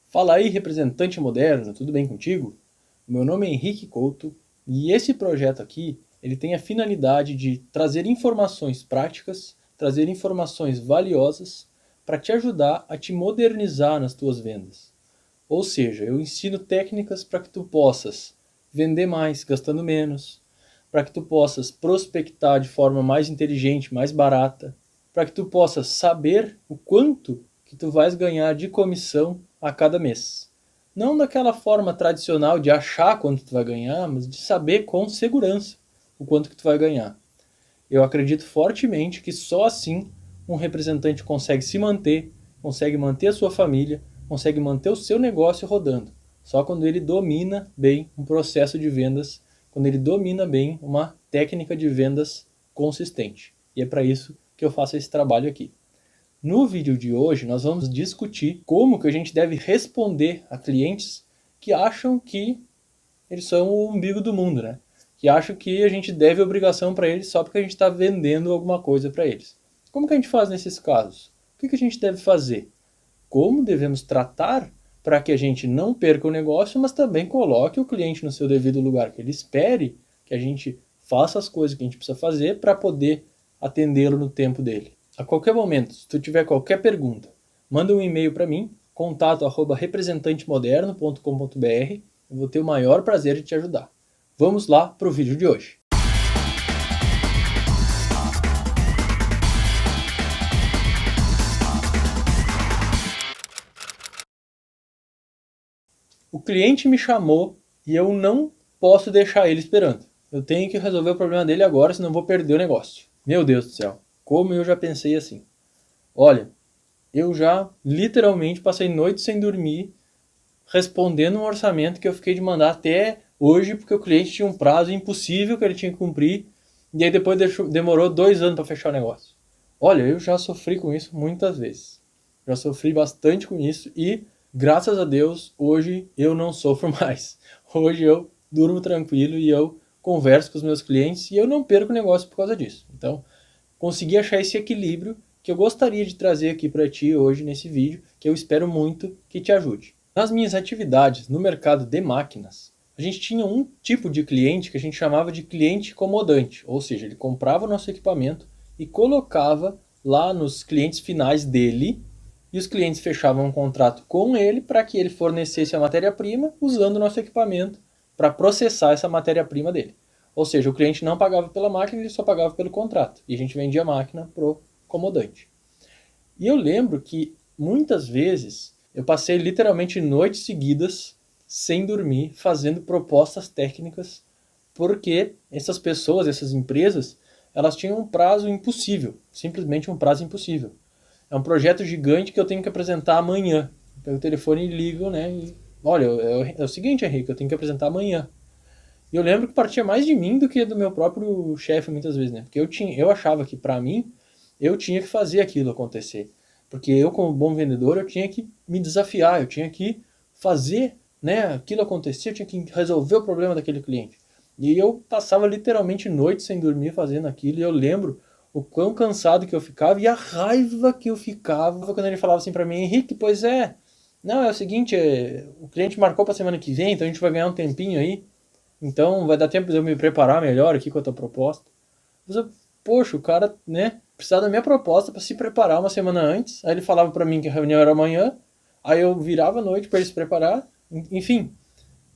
Fala aí, representante moderno, tudo bem contigo? Meu nome é Henrique Couto e esse projeto aqui, ele tem a finalidade de trazer informações práticas, trazer informações valiosas para te ajudar a te modernizar nas tuas vendas. Ou seja, eu ensino técnicas para que tu possas vender mais gastando menos, para que tu possas prospectar de forma mais inteligente, mais barata, para que tu possas saber o quanto que tu vais ganhar de comissão a cada mês. Não daquela forma tradicional de achar quanto tu vai ganhar, mas de saber com segurança o quanto que tu vai ganhar. Eu acredito fortemente que só assim um representante consegue manter a sua família, consegue manter o seu negócio rodando. Só quando ele domina bem um processo de vendas, quando ele domina bem uma técnica de vendas consistente. E é para isso que eu faço esse trabalho aqui. No vídeo de hoje nós vamos discutir como que a gente deve responder a clientes que acham que eles são o umbigo do mundo, né? Que acham que a gente deve obrigação para eles só porque a gente está vendendo alguma coisa para eles. Como que a gente faz nesses casos? O que a gente deve fazer? Como devemos tratar para que a gente não perca o negócio, mas também coloque o cliente no seu devido lugar, que ele espere que a gente faça as coisas que a gente precisa fazer para poder atendê-lo no tempo dele. A qualquer momento, se tu tiver qualquer pergunta, manda um e-mail para mim, contato@representantemoderno.com.br. Eu vou ter o maior prazer de te ajudar. Vamos lá para o vídeo de hoje. O cliente me chamou e eu não posso deixar ele esperando. Eu tenho que resolver o problema dele agora, senão vou perder o negócio. Meu Deus do céu, como eu já pensei assim. Olha, eu já literalmente passei noites sem dormir respondendo um orçamento que eu fiquei de mandar até hoje, porque o cliente tinha um prazo impossível que ele tinha que cumprir, e aí depois demorou 2 anos para fechar o negócio. Olha, eu já sofri com isso muitas vezes. Já sofri bastante com isso e, graças a Deus, hoje eu não sofro mais. Hoje eu durmo tranquilo e eu converso com os meus clientes e eu não perco o negócio por causa disso. Então, consegui achar esse equilíbrio que eu gostaria de trazer aqui para ti hoje nesse vídeo, que eu espero muito que te ajude. Nas minhas atividades no mercado de máquinas, a gente tinha um tipo de cliente que a gente chamava de cliente comodante, ou seja, ele comprava o nosso equipamento e colocava lá nos clientes finais dele, e os clientes fechavam um contrato com ele para que ele fornecesse a matéria-prima usando o nosso equipamento para processar essa matéria-prima dele. Ou seja, o cliente não pagava pela máquina, ele só pagava pelo contrato. E a gente vendia a máquina pro comodante. E eu lembro que muitas vezes eu passei literalmente noites seguidas sem dormir, fazendo propostas técnicas, porque essas pessoas, essas empresas, elas tinham um prazo impossível, simplesmente um prazo impossível. É um projeto gigante que eu tenho que apresentar amanhã. Eu pego o telefone e ligo, né? E, olha, é o seguinte, Henrique, eu tenho que apresentar amanhã. E eu lembro que partia mais de mim do que do meu próprio chefe muitas vezes, né? Porque eu achava que para mim eu tinha que fazer aquilo acontecer. Porque eu, como bom vendedor, eu tinha que me desafiar, eu tinha que fazer, né, aquilo acontecer, eu tinha que resolver o problema daquele cliente. E eu passava literalmente noites sem dormir fazendo aquilo, e eu lembro o quão cansado que eu ficava e a raiva que eu ficava quando ele falava assim para mim: Henrique, pois é, não, é o seguinte, o cliente marcou para semana que vem, então a gente vai ganhar um tempinho aí. Então vai dar tempo de eu me preparar melhor aqui com a tua proposta. Você, poxa, o cara, né, precisava da minha proposta para se preparar uma semana antes. Aí ele falava para mim que a reunião era amanhã. Aí eu virava à noite para ele se preparar. Enfim,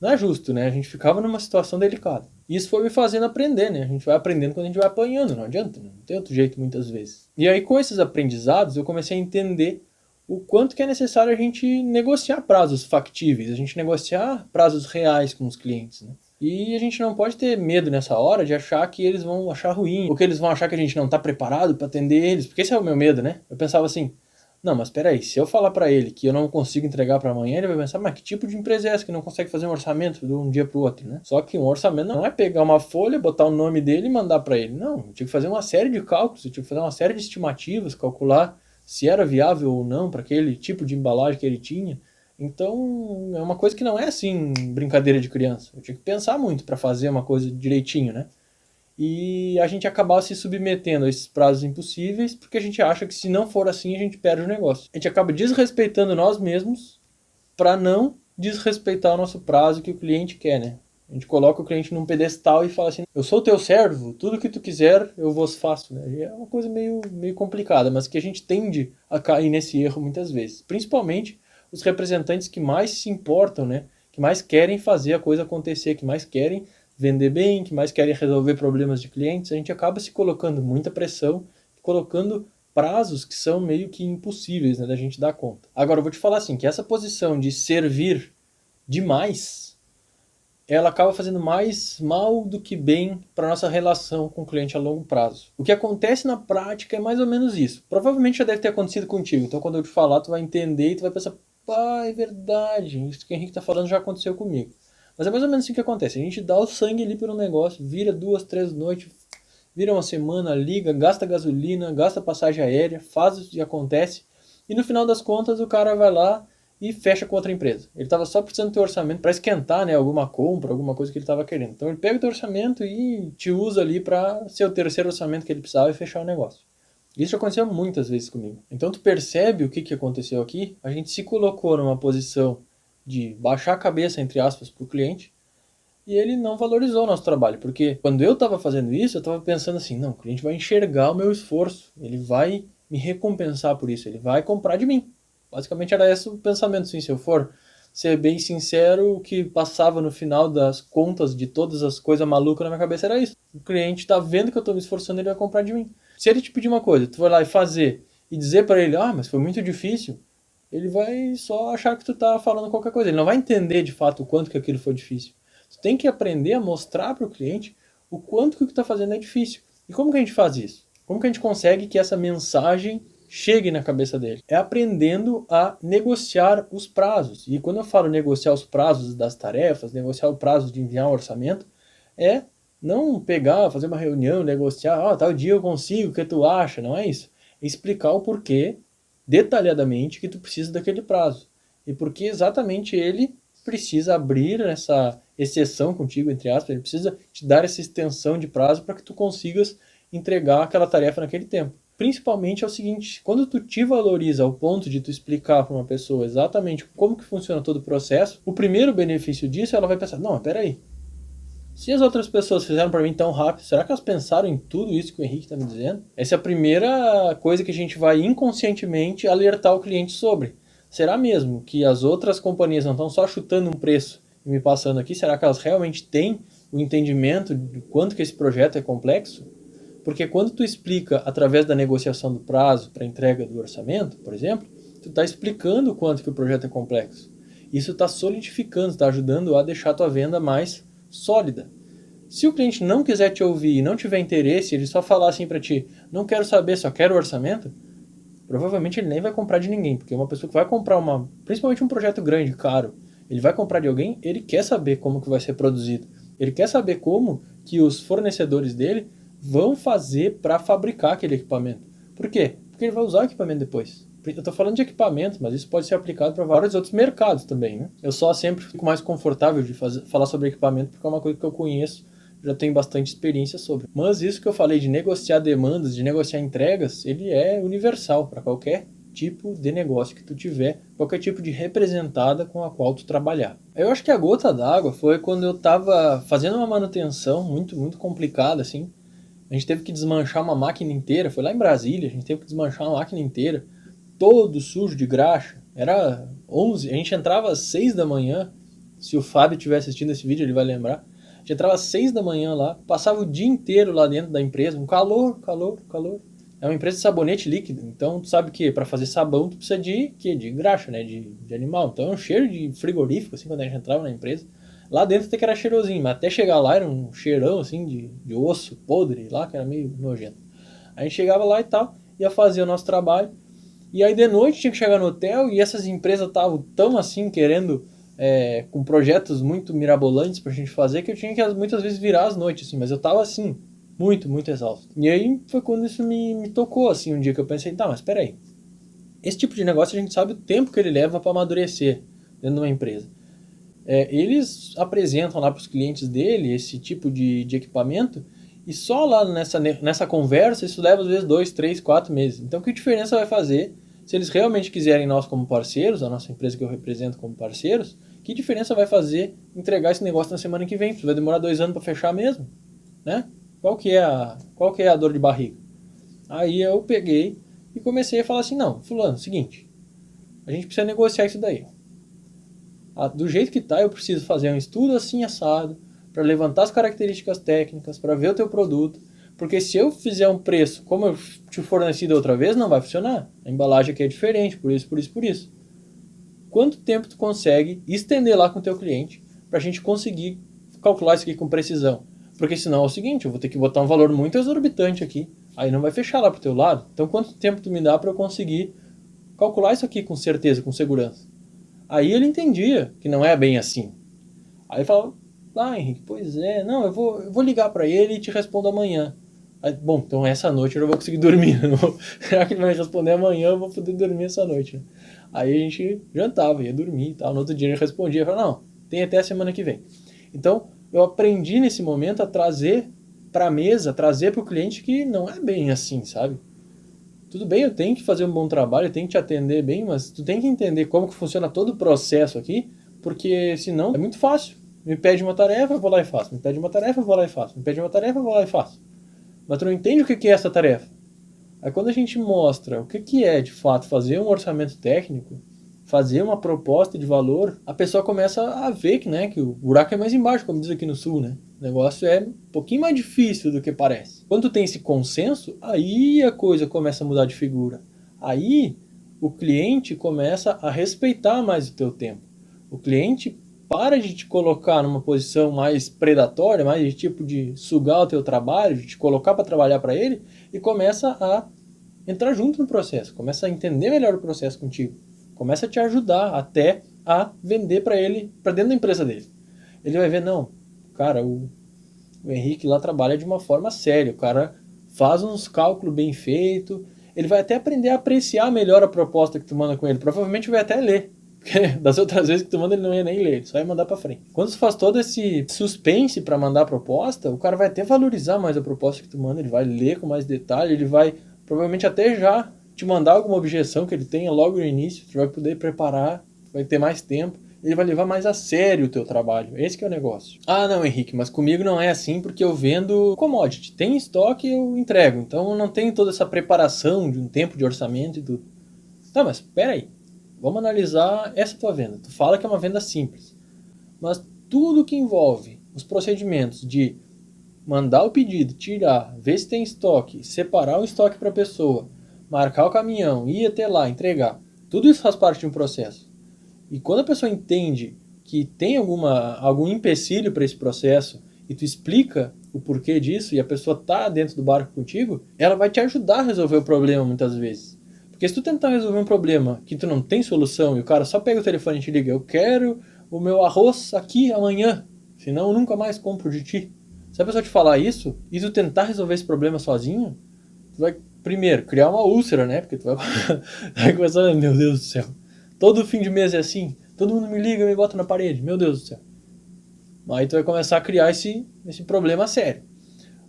não é justo, né? A gente ficava numa situação delicada. Isso foi me fazendo aprender, né? A gente vai aprendendo quando a gente vai apanhando, não adianta, né? Não tem outro jeito muitas vezes. E aí com esses aprendizados eu comecei a entender o quanto que é necessário a gente negociar prazos factíveis, a gente negociar prazos reais com os clientes, né? E a gente não pode ter medo nessa hora de achar que eles vão achar ruim, ou que eles vão achar que a gente não está preparado para atender eles, porque esse é o meu medo, né? Eu pensava assim, não, mas peraí, se eu falar para ele que eu não consigo entregar para amanhã, ele vai pensar, mas que tipo de empresa é essa que não consegue fazer um orçamento de um dia para o outro, né? Só que um orçamento não é pegar uma folha, botar o nome dele e mandar para ele. Não, eu tinha que fazer uma série de cálculos, eu tinha que fazer uma série de estimativas, calcular se era viável ou não para aquele tipo de embalagem que ele tinha. Então, é uma coisa que não é assim, brincadeira de criança. Eu tinha que pensar muito para fazer uma coisa direitinho, né? E a gente acabava se submetendo a esses prazos impossíveis, porque a gente acha que se não for assim, a gente perde o negócio. A gente acaba desrespeitando nós mesmos para não desrespeitar o nosso prazo que o cliente quer, né? A gente coloca o cliente num pedestal e fala assim, eu sou teu servo, tudo que tu quiser eu vos faço, né? E é uma coisa meio complicada, mas que a gente tende a cair nesse erro muitas vezes. Principalmente os representantes que mais se importam, né? Que mais querem fazer a coisa acontecer, que mais querem vender bem, que mais querem resolver problemas de clientes. A gente acaba se colocando muita pressão, colocando prazos que são meio que impossíveis, né, da gente dar conta. Agora, eu vou te falar assim, que essa posição de servir demais, ela acaba fazendo mais mal do que bem para nossa relação com o cliente a longo prazo. O que acontece na prática é mais ou menos isso. Provavelmente já deve ter acontecido contigo, então quando eu te falar, tu vai entender e tu vai pensar, pá, é verdade, isso que o Henrique está falando já aconteceu comigo. Mas é mais ou menos assim que acontece, a gente dá o sangue ali pelo negócio, vira 2, 3 noites, vira uma semana, liga, gasta gasolina, gasta passagem aérea, faz o que acontece, e no final das contas o cara vai lá e fecha com outra empresa. Ele estava só precisando ter orçamento para esquentar, né, alguma compra, alguma coisa que ele estava querendo. Então ele pega o teu orçamento e te usa ali para ser o terceiro orçamento que ele precisava e fechar o negócio. Isso já aconteceu muitas vezes comigo. Então tu percebe o que aconteceu aqui? A gente se colocou numa posição de baixar a cabeça, entre aspas, para o cliente, e ele não valorizou o nosso trabalho, porque quando eu estava fazendo isso, eu estava pensando assim, não, o cliente vai enxergar o meu esforço, ele vai me recompensar por isso, ele vai comprar de mim. Basicamente era esse o pensamento, assim, se eu for ser bem sincero, o que passava no final das contas de todas as coisas malucas na minha cabeça era isso. O cliente está vendo que eu estou me esforçando, ele vai comprar de mim. Se ele te pedir uma coisa, tu vai lá e fazer, e dizer para ele, mas foi muito difícil, ele vai só achar que tu tá falando qualquer coisa, ele não vai entender de fato o quanto que aquilo foi difícil. Tu tem que aprender a mostrar para o cliente o quanto que o que está fazendo é difícil. E como que a gente faz isso? Como que a gente consegue que essa mensagem chegue na cabeça dele? É aprendendo a negociar os prazos. E quando eu falo negociar os prazos das tarefas, negociar o prazo de enviar um orçamento, é não pegar, fazer uma reunião, negociar, tal dia eu consigo, o que tu acha? Não é isso. É explicar o porquê, detalhadamente, que tu precisa daquele prazo. E porque exatamente ele precisa abrir essa exceção contigo, entre aspas, ele precisa te dar essa extensão de prazo para que tu consigas entregar aquela tarefa naquele tempo. Principalmente é o seguinte, quando tu te valoriza ao ponto de tu explicar para uma pessoa exatamente como que funciona todo o processo, o primeiro benefício disso, ela vai pensar, não, peraí, se as outras pessoas fizeram para mim tão rápido, será que elas pensaram em tudo isso que o Henrique está me dizendo? Essa é a primeira coisa que a gente vai inconscientemente alertar o cliente sobre. Será mesmo que as outras companhias não estão só chutando um preço e me passando aqui? Será que elas realmente têm o entendimento de quanto que esse projeto é complexo? Porque quando tu explica através da negociação do prazo para entrega do orçamento, por exemplo, tu está explicando o quanto que o projeto é complexo. Isso está solidificando, está ajudando a deixar a tua venda mais sólida. Se o cliente não quiser te ouvir e não tiver interesse, ele só falar assim para ti, não quero saber, só quero o orçamento, provavelmente ele nem vai comprar de ninguém, porque uma pessoa que vai comprar principalmente um projeto grande, caro, ele vai comprar de alguém, ele quer saber como que vai ser produzido. Ele quer saber como que os fornecedores dele vão fazer para fabricar aquele equipamento. Por quê? Porque ele vai usar o equipamento depois. Eu estou falando de equipamento, mas isso pode ser aplicado para vários outros mercados também, né? Eu só sempre fico mais confortável de falar sobre equipamento porque é uma coisa que eu conheço, já tenho bastante experiência sobre. Mas isso que eu falei de negociar demandas, de negociar entregas, ele é universal para qualquer tipo de negócio que tu tiver, qualquer tipo de representada com a qual tu trabalhar. Eu acho que a gota d'água foi quando eu estava fazendo uma manutenção muito complicada, assim. A gente teve que desmanchar uma máquina inteira, foi lá em Brasília, a gente teve que desmanchar uma máquina inteira, todo sujo de graxa. Era 11, a gente entrava às 6 da manhã, se o Fábio estiver assistindo esse vídeo ele vai lembrar. A gente entrava às 6 da manhã lá, passava o dia inteiro lá dentro da empresa, um calor. É uma empresa de sabonete líquido, então tu sabe que para fazer sabão tu precisa de graxa, né, de animal. Então é um cheiro de frigorífico, assim, quando a gente entrava na empresa. Lá dentro até que era cheirosinho, mas até chegar lá era um cheirão, assim, de osso podre lá, que era meio nojento. A gente chegava lá e tal, ia fazer o nosso trabalho, e aí de noite tinha que chegar no hotel, e essas empresas estavam tão assim, querendo, com projetos muito mirabolantes pra gente fazer, que eu tinha que muitas vezes virar as noites, assim, mas eu tava assim, muito exausto. E aí foi quando isso me tocou, assim, um dia que eu pensei, tá, mas peraí, esse tipo de negócio a gente sabe o tempo que ele leva para amadurecer dentro de uma empresa. Eles apresentam lá para os clientes dele esse tipo de equipamento e só lá nessa conversa isso leva às vezes 2, 3, 4 meses. Então que diferença vai fazer Se eles realmente quiserem nós como parceiros, a nossa empresa que eu represento como parceiros, que diferença vai fazer entregar esse negócio na semana que vem? Você vai demorar 2 anos para fechar mesmo, né? Qual que é a dor de barriga? Aí eu peguei e comecei a falar assim, não, fulano, seguinte, a gente precisa negociar isso daí. Do jeito que tá, eu preciso fazer um estudo assim assado, para levantar as características técnicas, para ver o teu produto, porque se eu fizer um preço como eu te forneci da outra vez, não vai funcionar. A embalagem aqui é diferente, por isso, por isso, por isso. Quanto tempo tu consegue estender lá com o teu cliente para a gente conseguir calcular isso aqui com precisão? Porque senão é o seguinte, eu vou ter que botar um valor muito exorbitante aqui, aí não vai fechar lá pro teu lado. Então quanto tempo tu me dá para eu conseguir calcular isso aqui com certeza, com segurança? Aí ele entendia que não é bem assim. Aí ele falava, Henrique, pois é, não, eu vou ligar para ele e te respondo amanhã. Aí, bom, então essa noite eu não vou conseguir dormir. Já que ele vai responder amanhã, eu vou poder dormir essa noite. Né? Aí a gente jantava, ia dormir e tal. No outro dia ele respondia, falava, não, tem até a semana que vem. Então, eu aprendi nesse momento a trazer para a mesa, trazer para o cliente que não é bem assim, sabe? Tudo bem, eu tenho que fazer um bom trabalho, eu tenho que te atender bem, mas tu tem que entender como que funciona todo o processo aqui, porque senão é muito fácil. Me pede uma tarefa, eu vou lá e faço. Me pede uma tarefa, eu vou lá e faço. Me pede uma tarefa, eu vou lá e faço. Mas tu não entende o que é essa tarefa. Aí quando a gente mostra o que é, de fato, fazer um orçamento técnico, fazer uma proposta de valor, a pessoa começa a ver que, né, que o buraco é mais embaixo, como diz aqui no sul, né? O negócio é um pouquinho mais difícil do que parece. Quando tu tem esse consenso, aí a coisa começa a mudar de figura. Aí o cliente começa a respeitar mais o teu tempo. O cliente para de te colocar numa posição mais predatória, mais de tipo de sugar o teu trabalho, de te colocar para trabalhar para ele, e começa a entrar junto no processo, começa a entender melhor o processo contigo, começa a te ajudar até a vender para ele, para dentro da empresa dele. Ele vai ver, não, cara, o Henrique lá trabalha de uma forma séria, o cara faz uns cálculos bem feitos, ele vai até aprender a apreciar melhor a proposta que tu manda com ele, provavelmente vai até ler. Porque das outras vezes que tu manda ele não ia nem ler, ele só ia mandar pra frente. Quando tu faz todo esse suspense pra mandar a proposta, o cara vai até valorizar mais a proposta que tu manda, ele vai ler com mais detalhe, ele vai provavelmente até já te mandar alguma objeção que ele tenha logo no início, tu vai poder preparar, vai ter mais tempo, ele vai levar mais a sério o teu trabalho, esse que é o negócio. Ah não, Henrique, mas comigo não é assim porque eu vendo commodity, tem estoque e eu entrego, então eu não tenho toda essa preparação de um tempo de orçamento e tudo. Tá, mas peraí. Vamos analisar essa tua venda. Tu fala que é uma venda simples, mas tudo que envolve os procedimentos de mandar o pedido, tirar, ver se tem estoque, separar o estoque para a pessoa, marcar o caminhão, ir até lá, entregar, tudo isso faz parte de um processo. E quando a pessoa entende que tem algum empecilho para esse processo e tu explica o porquê disso e a pessoa tá dentro do barco contigo, ela vai te ajudar a resolver o problema muitas vezes. Porque se tu tentar resolver um problema que tu não tem solução e o cara só pega o telefone e te liga, eu quero o meu arroz aqui amanhã, senão eu nunca mais compro de ti. Se a pessoa te falar isso e tu tentar resolver esse problema sozinho, tu vai, primeiro, criar uma úlcera, né? Porque tu vai começar, meu Deus do céu, todo fim de mês é assim, todo mundo me liga e me bota na parede, meu Deus do céu. Aí tu vai começar a criar esse problema sério.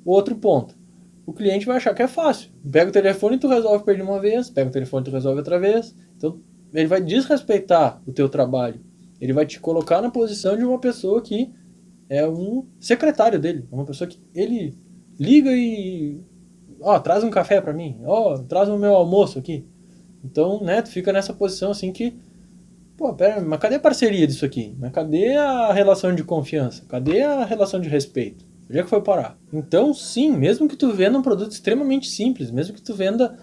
O outro ponto. O cliente vai achar que é fácil. Pega o telefone e tu resolve perder uma vez, pega o telefone e tu resolve outra vez. Então, ele vai desrespeitar o teu trabalho. Ele vai te colocar na posição de uma pessoa que é um secretário dele. Uma pessoa que ele liga e... traz um café pra mim. Traz o meu almoço aqui. Então, né, tu fica nessa posição assim que... pera, mas cadê a parceria disso aqui? Mas cadê a relação de confiança? Cadê a relação de respeito? Onde é que foi parar? Então, sim, mesmo que tu venda um produto extremamente simples, mesmo que tu venda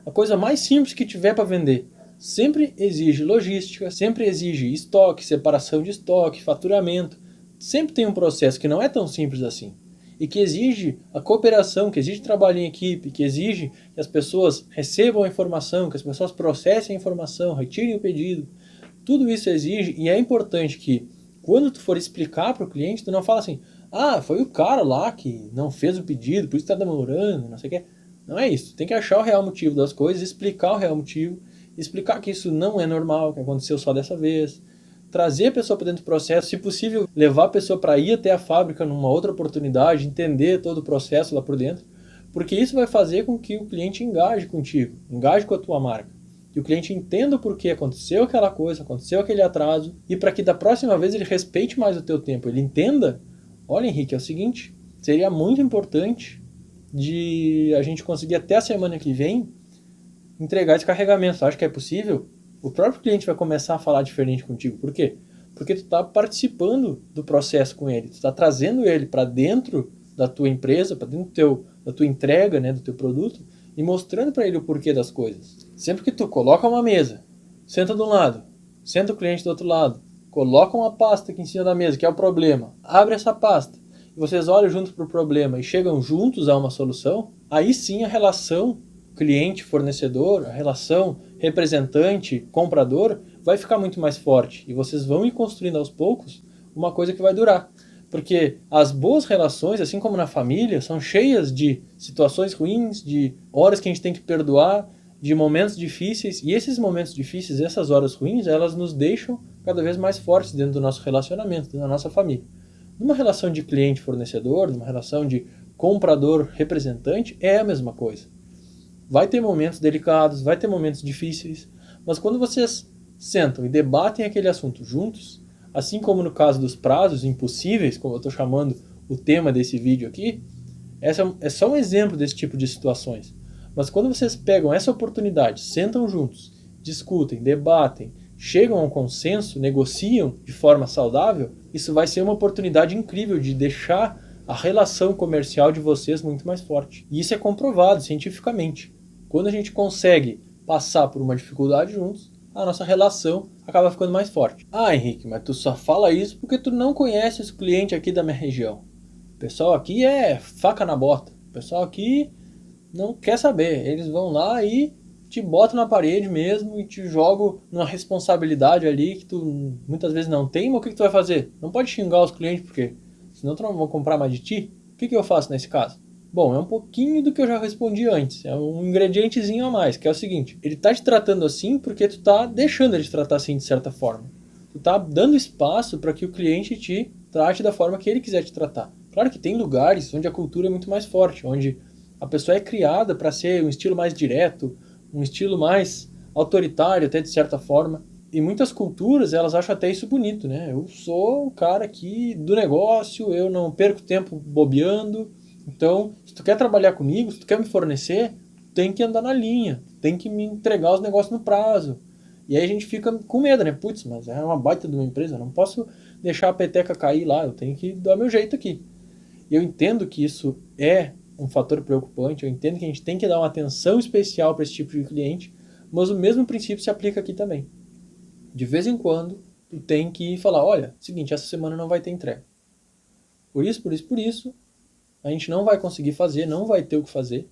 a coisa mais simples que tiver para vender, sempre exige logística, sempre exige estoque, separação de estoque, faturamento. Sempre tem um processo que não é tão simples assim. E que exige a cooperação, que exige trabalho em equipe, que exige que as pessoas recebam a informação, que as pessoas processem a informação, retirem o pedido. Tudo isso exige e é importante que quando tu for explicar para o cliente, tu não fala assim, foi o cara lá que não fez o pedido, por isso está demorando, não sei o que. Não é isso. Tem que achar o real motivo das coisas, explicar o real motivo, explicar que isso não é normal, que aconteceu só dessa vez, trazer a pessoa para dentro do processo, se possível, levar a pessoa para ir até a fábrica numa outra oportunidade, entender todo o processo lá por dentro, porque isso vai fazer com que o cliente engaje contigo, engaje com a tua marca. E que o cliente entenda o porquê aconteceu aquela coisa, aconteceu aquele atraso, e para que da próxima vez ele respeite mais o teu tempo, ele entenda, olha Henrique, é o seguinte, seria muito importante de a gente conseguir até a semana que vem entregar esse carregamento. Você acha que é possível? O próprio cliente vai começar a falar diferente contigo. Por quê? Porque tu está participando do processo com ele, tu está trazendo ele para dentro da tua empresa, para dentro da tua entrega, né, do teu produto, e mostrando para ele o porquê das coisas. Sempre que tu coloca uma mesa, senta de um lado, senta o cliente do outro lado, coloca uma pasta aqui em cima da mesa, que é o problema, abre essa pasta, e vocês olham juntos para o problema e chegam juntos a uma solução, aí sim a relação cliente-fornecedor, a relação representante-comprador vai ficar muito mais forte. E vocês vão ir construindo aos poucos uma coisa que vai durar. Porque as boas relações, assim como na família, são cheias de situações ruins, de horas que a gente tem que perdoar, de momentos difíceis. E esses momentos difíceis, essas horas ruins, elas nos deixam cada vez mais fortes dentro do nosso relacionamento, dentro da nossa família. Numa relação de cliente-fornecedor, numa relação de comprador-representante, é a mesma coisa. Vai ter momentos delicados, vai ter momentos difíceis, mas quando vocês sentam e debatem aquele assunto juntos, assim como no caso dos prazos impossíveis, como eu estou chamando o tema desse vídeo aqui, essa é só um exemplo desse tipo de situações. Mas quando vocês pegam essa oportunidade, sentam juntos, discutem, debatem, chegam a um consenso, negociam de forma saudável, isso vai ser uma oportunidade incrível de deixar a relação comercial de vocês muito mais forte. E isso é comprovado cientificamente. Quando a gente consegue passar por uma dificuldade juntos, a nossa relação acaba ficando mais forte. Ah, Henrique, mas tu só fala isso porque tu não conhece esse cliente aqui da minha região. O pessoal aqui é faca na bota. O pessoal aqui não quer saber. Eles vão lá e te botam na parede mesmo e te jogam numa responsabilidade ali que tu muitas vezes não tem, mas o que tu vai fazer? Não pode xingar os clientes porque senão tu não vai comprar mais de ti. O que eu faço nesse caso? Bom, é um pouquinho do que eu já respondi antes. É um ingredientezinho a mais, que é o seguinte. Ele tá te tratando assim porque tu tá deixando ele te tratar assim de certa forma. Tu tá dando espaço para que o cliente te trate da forma que ele quiser te tratar. Claro que tem lugares onde a cultura é muito mais forte, onde a pessoa é criada para ser um estilo mais direto, um estilo mais autoritário até de certa forma. E muitas culturas, elas acham até isso bonito, né? Eu sou o cara aqui do negócio, eu não perco tempo bobeando. Então, se tu quer trabalhar comigo, se tu quer me fornecer, tem que andar na linha, tem que me entregar os negócios no prazo. E aí a gente fica com medo, né? Putz, mas é uma baita de uma empresa, eu não posso deixar a peteca cair lá, eu tenho que dar meu jeito aqui. E eu entendo que isso é um fator preocupante, eu entendo que a gente tem que dar uma atenção especial para esse tipo de cliente, mas o mesmo princípio se aplica aqui também. De vez em quando, tu tem que falar, olha, seguinte, essa semana não vai ter entrega. Por isso, a gente não vai conseguir fazer, não vai ter o que fazer.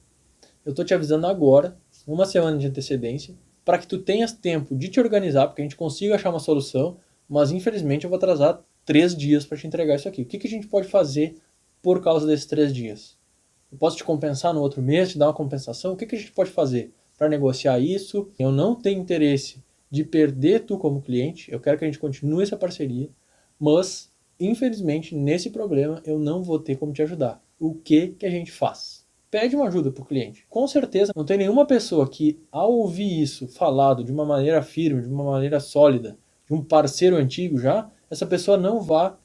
Eu tô te avisando agora, uma semana de antecedência, para que tu tenhas tempo de te organizar, porque a gente consiga achar uma solução, mas infelizmente eu vou atrasar 3 dias para te entregar isso aqui. O que a gente pode fazer por causa desses 3 dias? Eu posso te compensar no outro mês, te dar uma compensação? O que a gente pode fazer para negociar isso? Eu não tenho interesse de perder tu como cliente, eu quero que a gente continue essa parceria, mas infelizmente nesse problema eu não vou ter como te ajudar. O que a gente faz? Pede uma ajuda para o cliente. Com certeza não tem nenhuma pessoa que, ao ouvir isso falado de uma maneira firme, de uma maneira sólida, de um parceiro antigo já, essa pessoa não vá,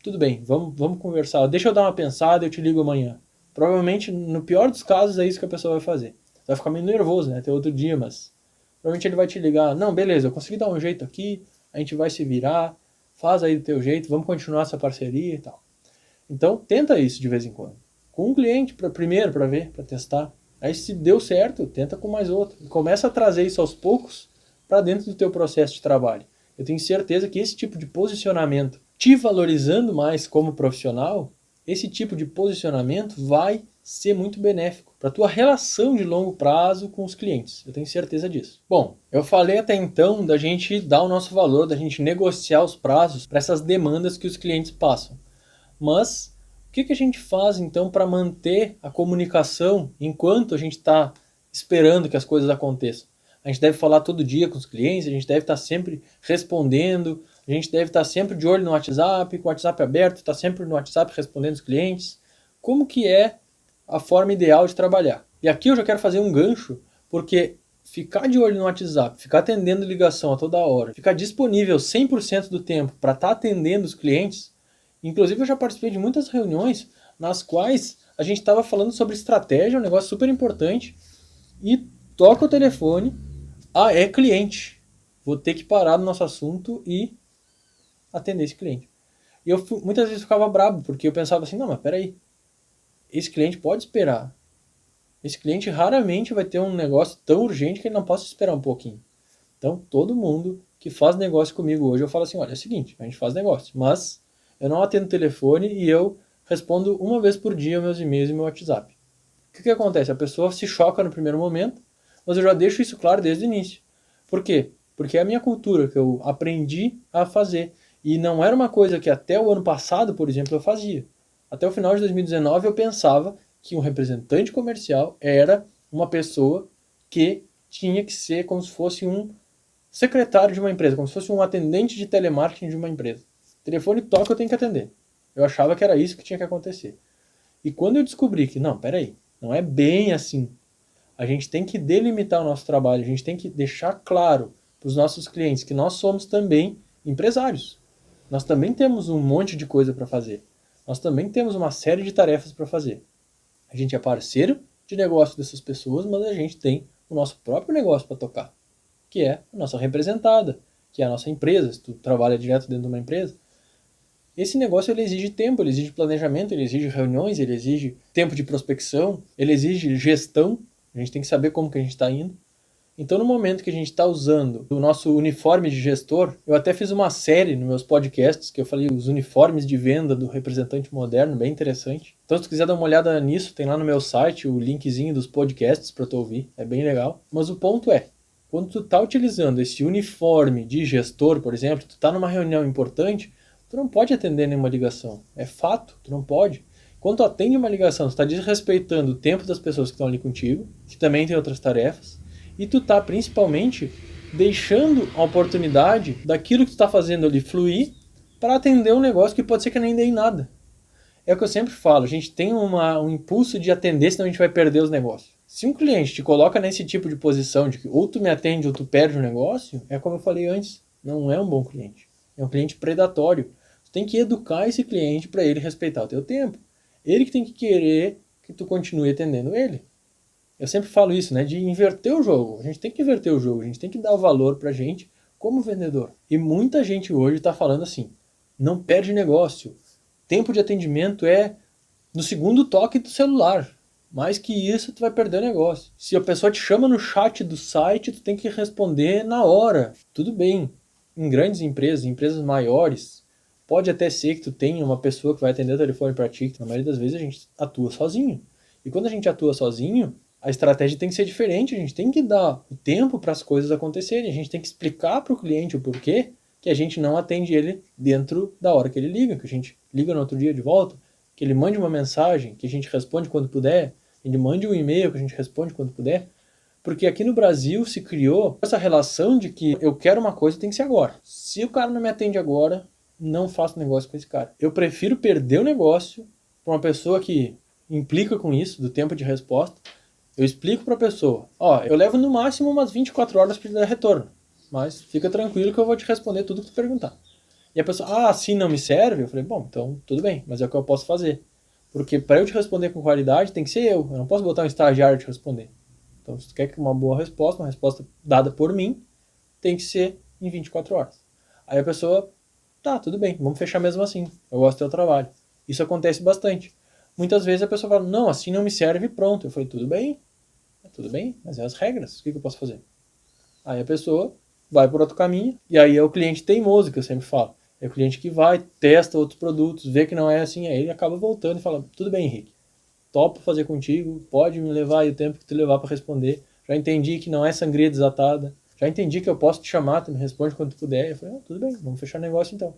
tudo bem, vamos conversar, deixa eu dar uma pensada, eu te ligo amanhã. Provavelmente, no pior dos casos, é isso que a pessoa vai fazer. Você vai ficar meio nervoso, né, até outro dia, mas provavelmente ele vai te ligar, não, beleza, eu consegui dar um jeito aqui, a gente vai se virar, faz aí do teu jeito, vamos continuar essa parceria e tal. Então, tenta isso de vez em quando. Com um cliente, primeiro, para ver, para testar. Aí, se deu certo, tenta com mais outro. E começa a trazer isso aos poucos para dentro do teu processo de trabalho. Eu tenho certeza que esse tipo de posicionamento, te valorizando mais como profissional, esse tipo de posicionamento vai ser muito benéfico para a tua relação de longo prazo com os clientes. Eu tenho certeza disso. Bom, eu falei até então da gente dar o nosso valor, da gente negociar os prazos para essas demandas que os clientes passam. Mas o que a gente faz então para manter a comunicação enquanto a gente está esperando que as coisas aconteçam? A gente deve falar todo dia com os clientes, a gente deve estar sempre respondendo, a gente deve estar sempre de olho no WhatsApp, com o WhatsApp aberto, estar sempre no WhatsApp respondendo os clientes. Como que é a forma ideal de trabalhar? E aqui eu já quero fazer um gancho, porque ficar de olho no WhatsApp, ficar atendendo ligação a toda hora, ficar disponível 100% do tempo para estar atendendo os clientes. Inclusive eu já participei de muitas reuniões nas quais a gente estava falando sobre estratégia, um negócio super importante, e toca o telefone, é cliente. Vou ter que parar no nosso assunto e atender esse cliente. E eu muitas vezes ficava bravo, porque eu pensava assim, não, mas peraí, esse cliente pode esperar. Esse cliente raramente vai ter um negócio tão urgente que ele não possa esperar um pouquinho. Então, todo mundo que faz negócio comigo hoje, eu falo assim, olha, é o seguinte, a gente faz negócio, mas eu não atendo telefone e eu respondo uma vez por dia meus e-mails e meu WhatsApp. O que acontece? A pessoa se choca no primeiro momento, mas eu já deixo isso claro desde o início. Por quê? Porque é a minha cultura, que eu aprendi a fazer. E não era uma coisa que até o ano passado, por exemplo, eu fazia. Até o final de 2019 eu pensava que um representante comercial era uma pessoa que tinha que ser como se fosse um secretário de uma empresa, como se fosse um atendente de telemarketing de uma empresa. O telefone toca, eu tenho que atender. Eu achava que era isso que tinha que acontecer. E quando eu descobri que, não, peraí, não é bem assim. A gente tem que delimitar o nosso trabalho, a gente tem que deixar claro para os nossos clientes que nós somos também empresários. Nós também temos um monte de coisa para fazer. Nós também temos uma série de tarefas para fazer. A gente é parceiro de negócio dessas pessoas, mas a gente tem o nosso próprio negócio para tocar, que é a nossa representada, que é a nossa empresa. Se tu trabalha direto dentro de uma empresa, esse negócio ele exige tempo, ele exige planejamento, ele exige reuniões, ele exige tempo de prospecção, ele exige gestão. A gente tem que saber como que a gente está indo. Então, no momento que a gente está usando o nosso uniforme de gestor, eu até fiz uma série nos meus podcasts que eu falei os uniformes de venda do representante moderno, bem interessante. Então, se tu quiser dar uma olhada nisso, tem lá no meu site o linkzinho dos podcasts para tu ouvir, é bem legal. Mas o ponto é, quando tu está utilizando esse uniforme de gestor, por exemplo, tu está numa reunião importante, tu não pode atender nenhuma ligação. É fato, tu não pode. Quando tu atende uma ligação, tu está desrespeitando o tempo das pessoas que estão ali contigo, que também tem outras tarefas, e tu tá principalmente deixando a oportunidade daquilo que tu tá fazendo ali fluir para atender um negócio que pode ser que nem dê em nada. É o que eu sempre falo, a gente tem um impulso de atender, senão a gente vai perder os negócios. Se um cliente te coloca nesse tipo de posição de que ou tu me atende ou tu perde o negócio, é como eu falei antes, não é um bom cliente. É um cliente predatório. Tu tem que educar esse cliente para ele respeitar o teu tempo. Ele que tem que querer que tu continue atendendo ele. Eu sempre falo isso, né? De inverter o jogo. A gente tem que inverter o jogo, a gente tem que dar o valor pra gente como vendedor. E muita gente hoje tá falando assim, não perde negócio. Tempo de atendimento é no segundo toque do celular. Mais que isso, tu vai perder o negócio. Se a pessoa te chama no chat do site, tu tem que responder na hora. Tudo bem. Em grandes empresas, empresas maiores, pode até ser que tu tenha uma pessoa que vai atender o telefone pra ti, que na maioria das vezes a gente atua sozinho. E quando a gente atua sozinho, a estratégia tem que ser diferente, a gente tem que dar o tempo para as coisas acontecerem, a gente tem que explicar para o cliente o porquê que a gente não atende ele dentro da hora que ele liga, que a gente liga no outro dia de volta, que ele mande uma mensagem, que a gente responde quando puder, ele mande um e-mail que a gente responde quando puder, porque aqui no Brasil se criou essa relação de que eu quero uma coisa, tem que ser agora. Se o cara não me atende agora, não faço negócio com esse cara. Eu prefiro perder o negócio para uma pessoa que implica com isso, do tempo de resposta. Eu explico para a pessoa, eu levo no máximo umas 24 horas para te dar retorno, mas fica tranquilo que eu vou te responder tudo que tu perguntar. E a pessoa, assim não me serve? Eu falei, bom, então tudo bem, mas é o que eu posso fazer. Porque para eu te responder com qualidade, tem que ser eu não posso botar um estagiário te responder. Então, se tu quer uma boa resposta, uma resposta dada por mim, tem que ser em 24 horas. Aí a pessoa, tá, tudo bem, vamos fechar mesmo assim, eu gosto do teu trabalho. Isso acontece bastante. Muitas vezes a pessoa fala, não, assim não me serve e pronto. Eu falei, tudo bem, mas é as regras, o que eu posso fazer? Aí a pessoa vai por outro caminho, e aí é o cliente teimoso, que eu sempre falo. É o cliente que vai, testa outros produtos, vê que não é assim, aí ele acaba voltando e fala, tudo bem, Henrique, topo fazer contigo, pode me levar aí o tempo que tu levar para responder, já entendi que não é sangria desatada, já entendi que eu posso te chamar, tu me responde quando tu puder. Eu falei, tudo bem, vamos fechar negócio então.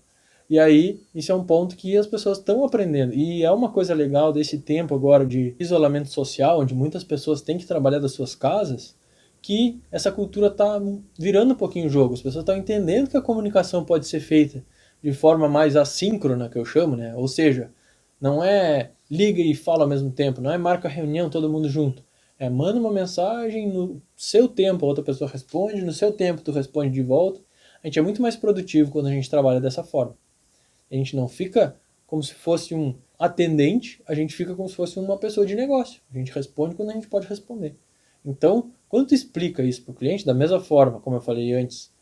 E aí, isso é um ponto que as pessoas estão aprendendo. E é uma coisa legal desse tempo agora de isolamento social, onde muitas pessoas têm que trabalhar das suas casas, que essa cultura está virando um pouquinho o jogo. As pessoas estão entendendo que a comunicação pode ser feita de forma mais assíncrona, que eu chamo, né? Ou seja, não é liga e fala ao mesmo tempo, não é marca reunião todo mundo junto. Manda uma mensagem, no seu tempo a outra pessoa responde, no seu tempo tu responde de volta. A gente é muito mais produtivo quando a gente trabalha dessa forma. A gente não fica como se fosse um atendente, a gente fica como se fosse uma pessoa de negócio. A gente responde quando a gente pode responder. Então, quando tu explica isso para o cliente, da mesma forma, como eu falei antes,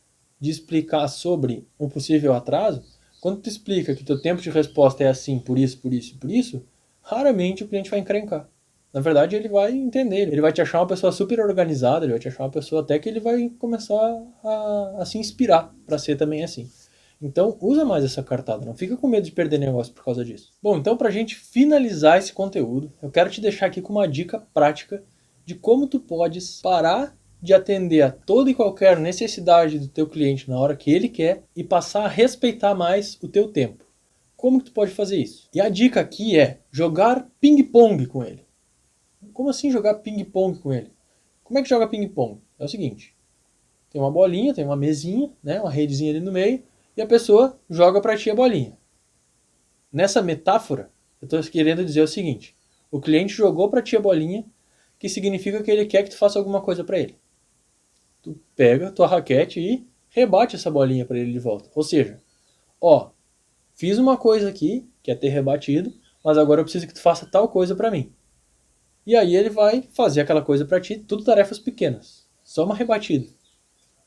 de explicar sobre um possível atraso, quando tu explica que o teu tempo de resposta é assim, por isso, por isso e por isso, raramente o cliente vai encrencar. Na verdade, ele vai entender, ele vai te achar uma pessoa super organizada, ele vai te achar uma pessoa até que ele vai começar a se inspirar para ser também assim. Então, usa mais essa cartada, não fica com medo de perder negócio por causa disso. Bom, então para a gente finalizar esse conteúdo, eu quero te deixar aqui com uma dica prática de como tu podes parar de atender a toda e qualquer necessidade do teu cliente na hora que ele quer e passar a respeitar mais o teu tempo. Como que tu pode fazer isso? E a dica aqui é jogar ping-pong com ele. Como assim jogar ping-pong com ele? Como é que joga ping-pong? É o seguinte, tem uma bolinha, tem uma mesinha, né, uma redezinha ali no meio, e a pessoa joga para ti a bolinha. Nessa metáfora, eu estou querendo dizer o seguinte, o cliente jogou para ti a bolinha, que significa que ele quer que tu faça alguma coisa para ele. Tu pega tua raquete e rebate essa bolinha para ele de volta. Ou seja, fiz uma coisa aqui, que é ter rebatido, mas agora eu preciso que tu faça tal coisa para mim. E aí ele vai fazer aquela coisa para ti, tudo tarefas pequenas, só uma rebatida.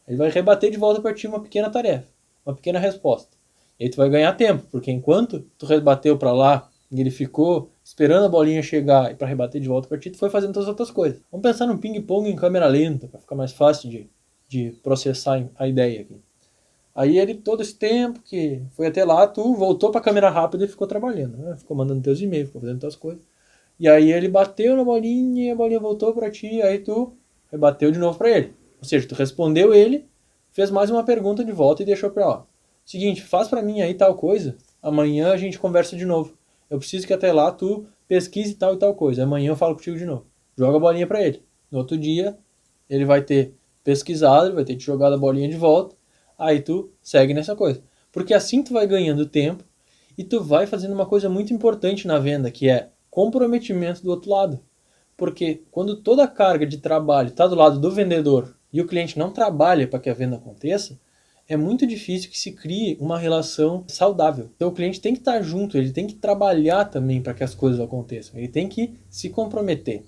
Ele vai rebater de volta para ti uma pequena tarefa, uma pequena resposta. E aí tu vai ganhar tempo, porque enquanto tu rebateu para lá e ele ficou esperando a bolinha chegar e para rebater de volta para ti, tu foi fazendo todas as outras coisas. Vamos pensar num ping-pong em câmera lenta, para ficar mais fácil de processar a ideia aqui. Aí ele, todo esse tempo que foi até lá, tu voltou para a câmera rápida e ficou trabalhando, né? Ficou mandando teus e-mails, ficou fazendo tuas coisas. E aí ele bateu na bolinha e a bolinha voltou para ti, e aí tu rebateu de novo para ele. Ou seja, tu respondeu ele, fez mais uma pergunta de volta e deixou para lá. Seguinte, faz para mim aí tal coisa, amanhã a gente conversa de novo. Eu preciso que até lá tu pesquise tal e tal coisa, amanhã eu falo contigo de novo. Joga a bolinha para ele. No outro dia, ele vai ter pesquisado, ele vai ter te jogado a bolinha de volta, aí tu segue nessa coisa. Porque assim tu vai ganhando tempo e tu vai fazendo uma coisa muito importante na venda, que é comprometimento do outro lado. Porque quando toda a carga de trabalho está do lado do vendedor e o cliente não trabalha para que a venda aconteça, é muito difícil que se crie uma relação saudável. Então o cliente tem que estar junto, ele tem que trabalhar também para que as coisas aconteçam, ele tem que se comprometer.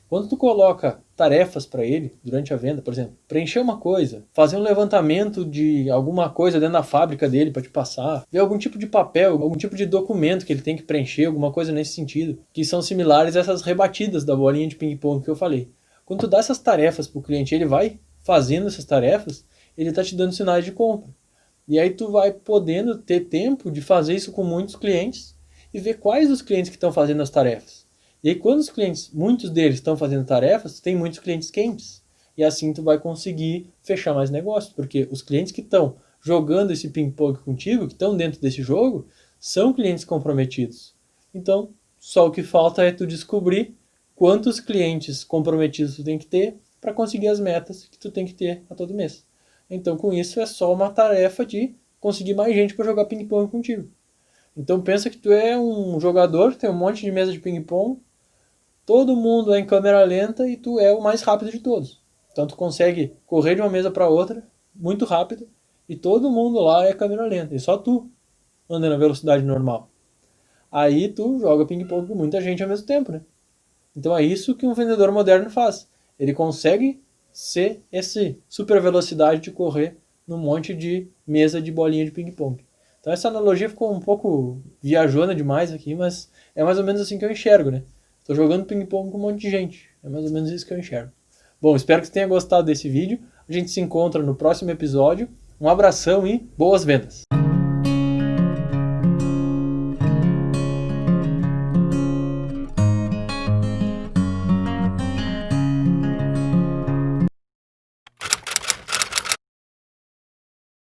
Quando tu coloca tarefas para ele durante a venda, por exemplo, preencher uma coisa, fazer um levantamento de alguma coisa dentro da fábrica dele para te passar, ver algum tipo de papel, algum tipo de documento que ele tem que preencher, alguma coisa nesse sentido, que são similares a essas rebatidas da bolinha de ping-pong que eu falei. Quando tu dá essas tarefas para o cliente, ele vai fazendo essas tarefas, ele está te dando sinais de compra. E aí tu vai podendo ter tempo de fazer isso com muitos clientes e ver quais os clientes que estão fazendo as tarefas. E aí quando os clientes, muitos deles estão fazendo tarefas, tem muitos clientes quentes. E assim tu vai conseguir fechar mais negócios, porque os clientes que estão jogando esse ping-pong contigo, que estão dentro desse jogo, são clientes comprometidos. Então, só o que falta é tu descobrir quantos clientes comprometidos tu tem que ter para conseguir as metas que tu tem que ter a todo mês. Então, com isso, é só uma tarefa de conseguir mais gente para jogar ping-pong contigo. Então, pensa que tu é um jogador, tem um monte de mesa de ping-pong, todo mundo é em câmera lenta e tu é o mais rápido de todos. Então, tu consegue correr de uma mesa para outra muito rápido e todo mundo lá é câmera lenta. E só tu anda na velocidade normal. Aí tu joga ping-pong com muita gente ao mesmo tempo, né? Então, é isso que um vendedor moderno faz. Ele consegue ser esse super velocidade de correr num monte de mesa de bolinha de ping-pong. Então essa analogia ficou um pouco viajona demais aqui, mas é mais ou menos assim que eu enxergo, né? Estou jogando ping-pong com um monte de gente. É mais ou menos isso que eu enxergo. Bom, espero que você tenha gostado desse vídeo. A gente se encontra no próximo episódio. Um abração e boas vendas!